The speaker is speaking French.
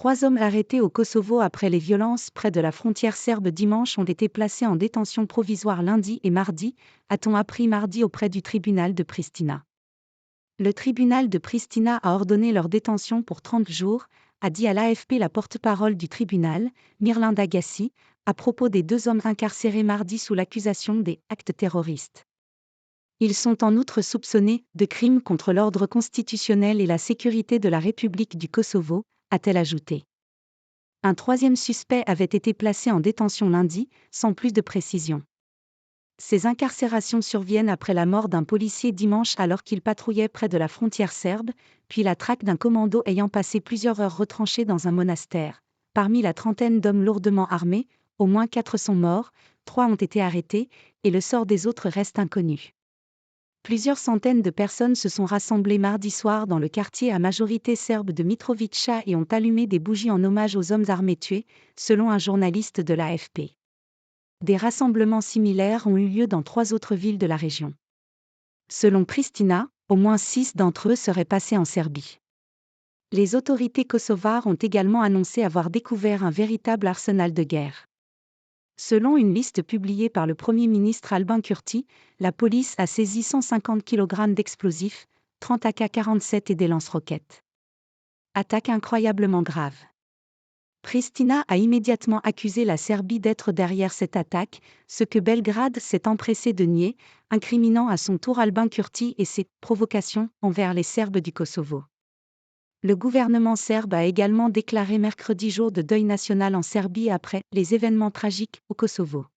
3 hommes arrêtés au Kosovo après les violences près de la frontière serbe dimanche ont été placés en détention provisoire lundi et mardi, a-t-on appris mardi auprès du tribunal de Pristina. Le tribunal de Pristina a ordonné leur détention pour 30 jours, a dit à l'AFP la porte-parole du tribunal, Mirlanda Agassi, à propos des 2 hommes incarcérés mardi sous l'accusation des « actes terroristes ». Ils sont en outre soupçonnés de crimes contre l'ordre constitutionnel et la sécurité de la République du Kosovo, a-t-elle ajouté. Un 3e suspect avait été placé en détention lundi, sans plus de précision. Ces incarcérations surviennent après la mort d'un policier dimanche alors qu'il patrouillait près de la frontière serbe, puis la traque d'un commando ayant passé plusieurs heures retranché dans un monastère. Parmi la trentaine d'hommes lourdement armés, au moins 4 sont morts, 3 ont été arrêtés, et le sort des autres reste inconnu. Plusieurs centaines de personnes se sont rassemblées mardi soir dans le quartier à majorité serbe de Mitrovica et ont allumé des bougies en hommage aux hommes armés tués, selon un journaliste de l'AFP. Des rassemblements similaires ont eu lieu dans 3 autres villes de la région. Selon Pristina, au moins 6 d'entre eux seraient passés en Serbie. Les autorités kosovares ont également annoncé avoir découvert un véritable arsenal de guerre. Selon une liste publiée par le Premier ministre Albin Kurti, la police a saisi 150 kg d'explosifs, 30 AK-47 et des lance-roquettes. Attaque incroyablement grave. Pristina a immédiatement accusé la Serbie d'être derrière cette attaque, ce que Belgrade s'est empressé de nier, incriminant à son tour Albin Kurti et ses « provocations » envers les Serbes du Kosovo. Le gouvernement serbe a également déclaré mercredi jour de deuil national en Serbie après les événements tragiques au Kosovo.